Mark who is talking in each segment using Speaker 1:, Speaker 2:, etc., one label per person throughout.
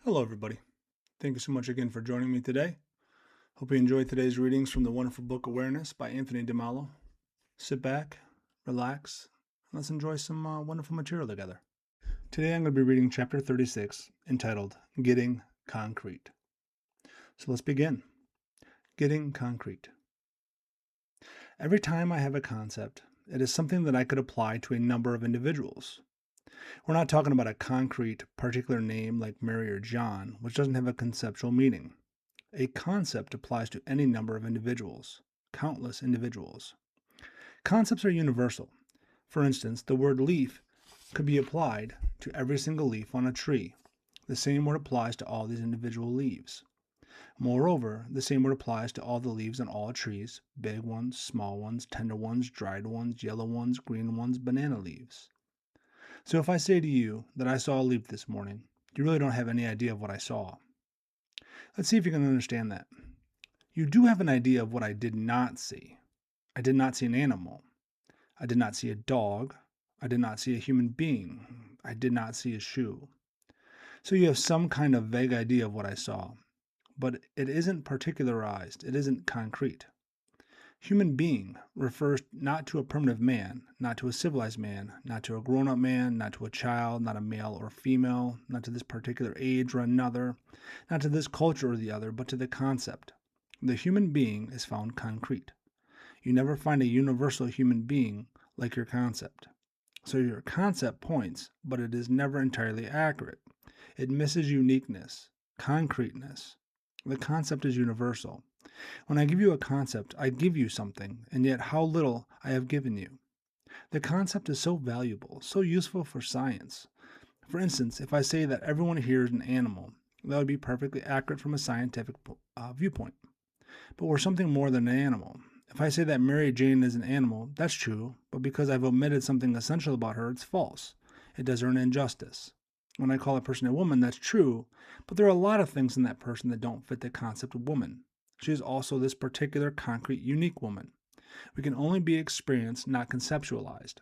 Speaker 1: Hello, everybody. Thank you so much again for joining me today. Hope you enjoyed today's readings from the wonderful book Awareness by Anthony De Mello. Sit back, relax, and let's enjoy some wonderful material together. Today I'm going to be reading chapter 36, entitled Getting Concrete. So let's begin. Getting concrete. Every time I have a concept, it is something that I could apply to a number of individuals. We're not talking about a concrete, particular name like Mary or John, which doesn't have a conceptual meaning. A concept applies to any number of individuals, countless individuals. Concepts are universal. For instance, the word leaf could be applied to every single leaf on a tree. The same word applies to all these individual leaves. Moreover, the same word applies to all the leaves on all trees, big ones, small ones, tender ones, dried ones, yellow ones, green ones, banana leaves. So if I say to you that I saw a leaf this morning, you really don't have any idea of what I saw. Let's see if you can understand that. You do have an idea of what I did not see. I did not see an animal. I did not see a dog. I did not see a human being. I did not see a shoe. So you have some kind of vague idea of what I saw, but it isn't particularized. It isn't concrete. Human being refers not to a primitive man, not to a civilized man, not to a grown-up man, not to a child, not a male or female, not to this particular age or another, not to this culture or the other, but to the concept. The human being is found concrete. You never find a universal human being like your concept. So your concept points, but it is never entirely accurate. It misses uniqueness, concreteness. The concept is universal. When I give you a concept, I give you something, and yet how little I have given you. The concept is so valuable, so useful for science. For instance, if I say that everyone here is an animal, that would be perfectly accurate from a scientific viewpoint. But we're something more than an animal. If I say that Mary Jane is an animal, that's true, but because I've omitted something essential about her, it's false. It does her an injustice. When I call a person a woman, that's true, but there are a lot of things in that person that don't fit the concept of woman. She is also this particular concrete, unique woman. We can only be experienced, not conceptualized.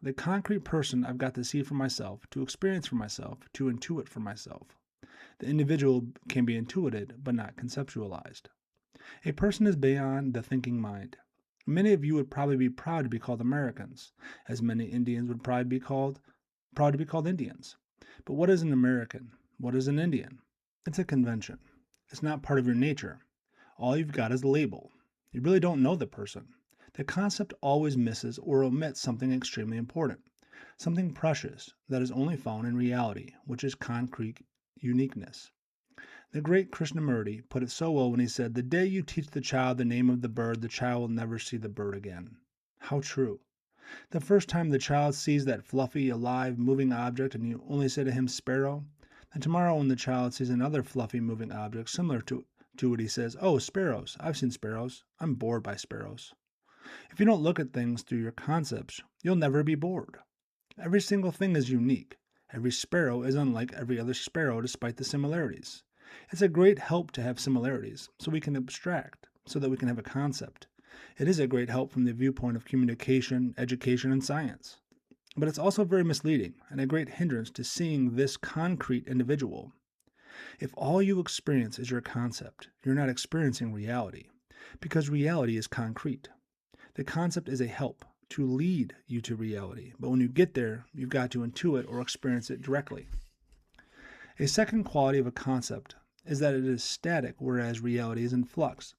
Speaker 1: The concrete person I've got to see for myself, to experience for myself, to intuit for myself. The individual can be intuited, but not conceptualized. A person is beyond the thinking mind. Many of you would probably be proud to be called Americans, as many Indians would probably be proud to be called Indians. But what is an American? What is an Indian? It's a convention. It's not part of your nature. All you've got is a label. You really don't know the person. The concept always misses or omits something extremely important, something precious that is only found in reality, which is concrete uniqueness. The great Krishnamurti put it so well when he said, "The day you teach the child the name of the bird, the child will never see the bird again." How true. The first time the child sees that fluffy, alive, moving object and you only say to him, "Sparrow," and tomorrow when the child sees another fluffy, moving object similar to it, he says, "Oh, sparrows. I've seen sparrows. I'm bored by sparrows." If you don't look at things through your concepts, you'll never be bored. Every single thing is unique. Every sparrow is unlike every other sparrow despite the similarities. It's a great help to have similarities, so we can abstract, so that we can have a concept. It is a great help from the viewpoint of communication, education, and science. But it's also very misleading and a great hindrance to seeing this concrete individual. If all you experience is your concept, you're not experiencing reality, because reality is concrete. The concept is a help to lead you to reality, but when you get there, you've got to intuit or experience it directly. A second quality of a concept is that it is static, whereas reality is in flux.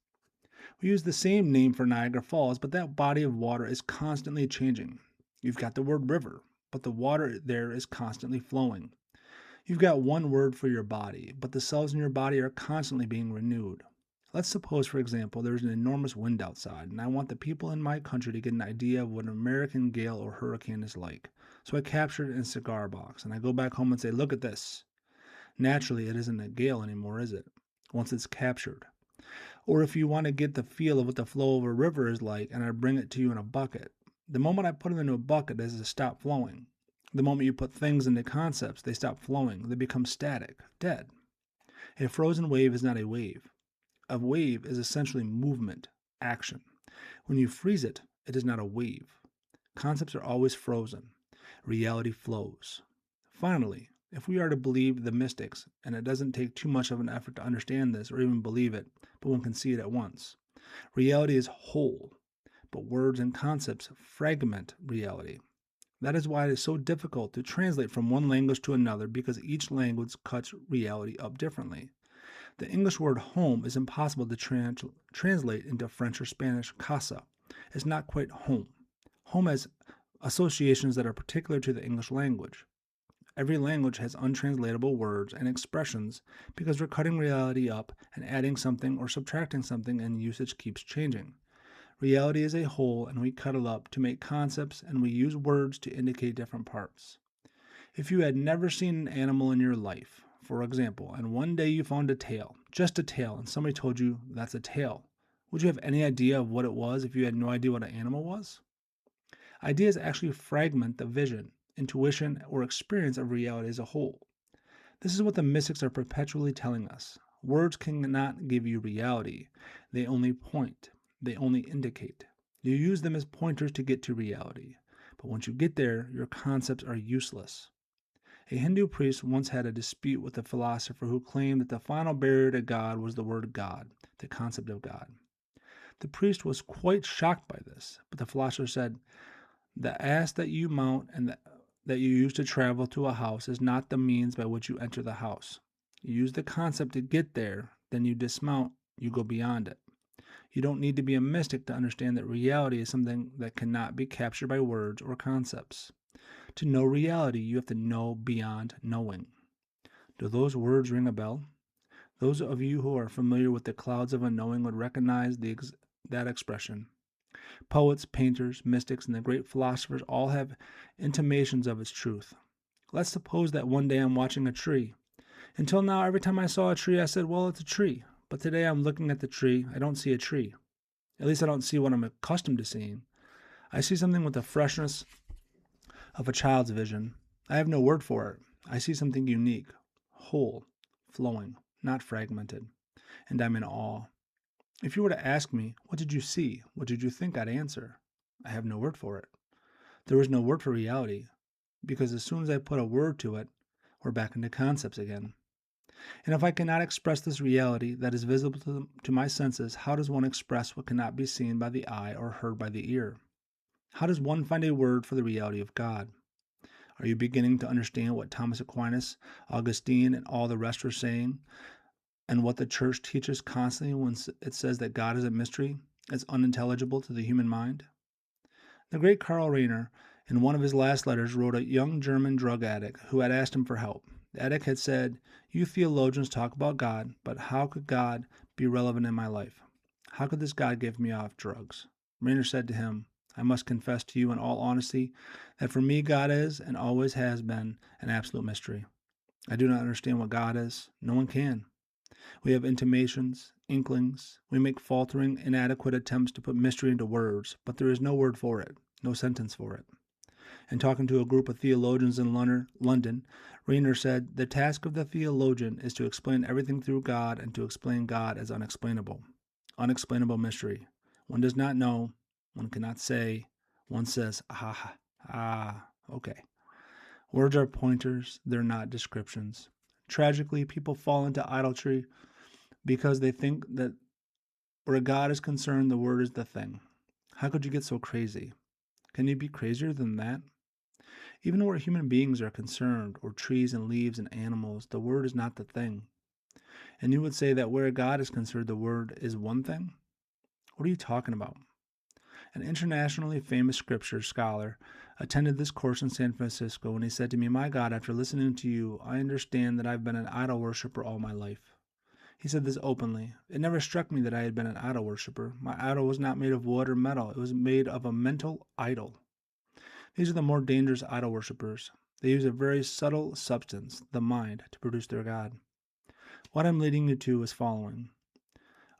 Speaker 1: We use the same name for Niagara Falls, but that body of water is constantly changing. You've got the word river, but the water there is constantly flowing. You've got one word for your body, but the cells in your body are constantly being renewed. Let's suppose, for example, there's an enormous wind outside, and I want the people in my country to get an idea of what an American gale or hurricane is like. So I capture it in a cigar box, and I go back home and say, "Look at this." Naturally, it isn't a gale anymore, is it? Once it's captured. Or if you want to get the feel of what the flow of a river is like, and I bring it to you in a bucket. The moment I put it into a bucket, it has to stop flowing. The moment you put things into concepts, they stop flowing. They become static, dead. A frozen wave is not a wave. A wave is essentially movement, action. When you freeze it, it is not a wave. Concepts are always frozen. Reality flows. Finally, If we are to believe the mystics, and it doesn't take too much of an effort to understand this or even believe it, but one can see it at once, reality is whole, but words and concepts fragment reality. That is why it is so difficult to translate from one language to another, because each language cuts reality up differently. The English word home is impossible to translate into French or Spanish casa. It's not quite home. Home has associations that are particular to the English language. Every language has untranslatable words and expressions because we're cutting reality up and adding something or subtracting something, and usage keeps changing. Reality is a whole, and we cut it up to make concepts, and we use words to indicate different parts. If you had never seen an animal in your life, for example, and one day you found a tail, just a tail, and somebody told you that's a tail, would you have any idea of what it was if you had no idea what an animal was? Ideas actually fragment the vision, intuition, or experience of reality as a whole. This is what the mystics are perpetually telling us. Words cannot give you reality. They only point. They only indicate. You use them as pointers to get to reality. But once you get there, your concepts are useless. A Hindu priest once had a dispute with a philosopher who claimed that the final barrier to God was the word God, the concept of God. The priest was quite shocked by this, but the philosopher said, "The ass that you mount and that you use to travel to a house is not the means by which you enter the house. You use the concept to get there, then you dismount, you go beyond it. You don't need to be a mystic to understand that reality is something that cannot be captured by words or concepts. To know reality, you have to know beyond knowing." Do those words ring a bell? Those of you who are familiar with the clouds of unknowing would recognize that expression. Poets, painters, mystics, and the great philosophers all have intimations of its truth. Let's suppose that one day I'm watching a tree. Until now, every time I saw a tree, I said, well, it's a tree. But today I'm looking at the tree. I don't see a tree. At least I don't see what I'm accustomed to seeing. I see something with the freshness of a child's vision. I have no word for it. I see something unique, whole, flowing, not fragmented, and I'm in awe. If you were to ask me, what did you see? What did you think? I'd answer, I have no word for it. There is no word for reality, because as soon as I put a word to it, we're back into concepts again. And if I cannot express this reality that is visible to my senses, how does one express what cannot be seen by the eye or heard by the ear? How does one find a word for the reality of God? Are you beginning to understand what Thomas Aquinas, Augustine, and all the rest are saying, and what the church teaches constantly when it says that God is a mystery, as unintelligible to the human mind? The great Karl Rahner, in one of his last letters, wrote a young German drug addict who had asked him for help. The addict had said, "You theologians talk about God, but how could God be relevant in my life? How could this God give me off drugs?" Rahner said to him, "I must confess to you in all honesty that for me God is and always has been an absolute mystery. I do not understand what God is. No one can. We have intimations, inklings. We make faltering, inadequate attempts to put mystery into words, but there is no word for it, no sentence for it." And talking to a group of theologians in London, Rahner said, "The task of the theologian is to explain everything through God and to explain God as unexplainable. Unexplainable mystery. One does not know, one cannot say, one says, okay." Words are pointers, they're not descriptions. Tragically, people fall into idolatry because they think that where God is concerned, the word is the thing. How could you get so crazy? Can you be crazier than that? Even where human beings are concerned, or trees and leaves and animals, the word is not the thing. And you would say that where God is concerned, the word is one thing? What are you talking about? An internationally famous scripture scholar attended this course in San Francisco, and he said to me, "My God, after listening to you, I understand that I've been an idol worshiper all my life." He said this openly. It never struck me that I had been an idol worshiper. My idol was not made of wood or metal. It was made of a mental idol. These are the more dangerous idol worshippers. They use a very subtle substance, the mind, to produce their God. What I'm leading you to is following.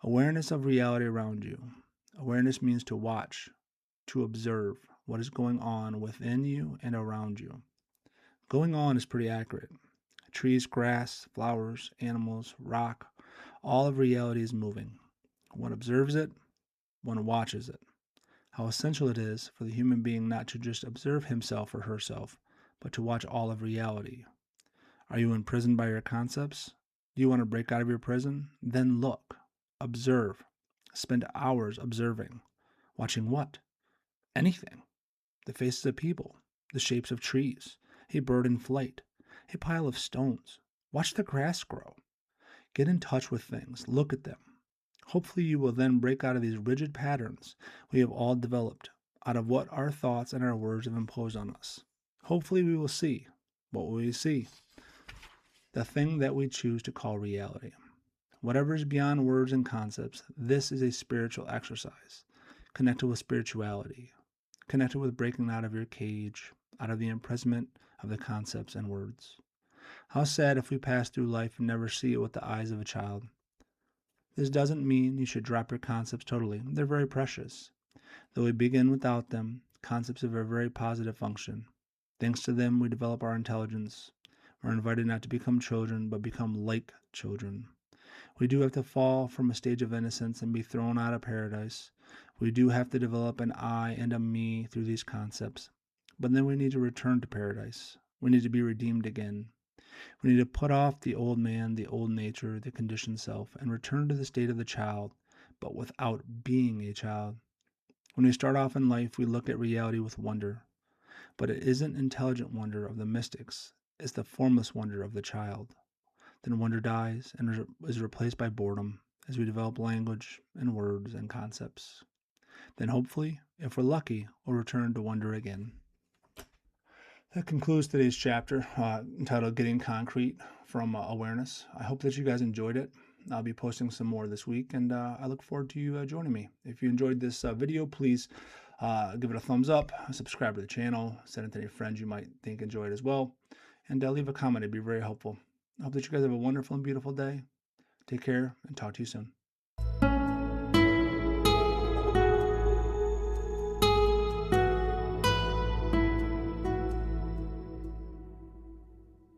Speaker 1: Awareness of reality around you. Awareness means to watch, to observe what is going on within you and around you. Going on is pretty accurate. Trees, grass, flowers, animals, rock, all of reality is moving. One observes it, one watches it. How essential it is for the human being not to just observe himself or herself, but to watch all of reality. Are you imprisoned by your concepts? Do you want to break out of your prison? Then look, observe, spend hours observing. Watching what? Anything. The faces of people, the shapes of trees, a bird in flight, a pile of stones. Watch the grass grow. Get in touch with things. Look at them. Hopefully, you will then break out of these rigid patterns we have all developed out of what our thoughts and our words have imposed on us. Hopefully, we will see. What will we see? The thing that we choose to call reality. Whatever is beyond words and concepts, this is a spiritual exercise, connected with spirituality, connected with breaking out of your cage, out of the imprisonment of the concepts and words. How sad if we pass through life and never see it with the eyes of a child. This doesn't mean you should drop your concepts totally. They're very precious. Though we begin without them, concepts have a very positive function. Thanks to them, we develop our intelligence. We're invited not to become children, but become like children. We do have to fall from a stage of innocence and be thrown out of paradise. We do have to develop an I and a me through these concepts. But then we need to return to paradise. We need to be redeemed again. We need to put off the old man, the old nature, the conditioned self, and return to the state of the child, but without being a child. When we start off in life, we look at reality with wonder. But it isn't intelligent wonder of the mystics, it's the formless wonder of the child. Then wonder dies and is replaced by boredom as we develop language and words and concepts. Then hopefully, if we're lucky, we'll return to wonder again. That concludes today's chapter entitled Getting Concrete from Awareness. I hope that you guys enjoyed it. I'll be posting some more this week, and I look forward to you joining me. If you enjoyed this video, please give it a thumbs up, subscribe to the channel, send it to any friends you might think enjoy it as well, and leave a comment. It'd be very helpful. I hope that you guys have a wonderful and beautiful day. Take care, and talk to you soon.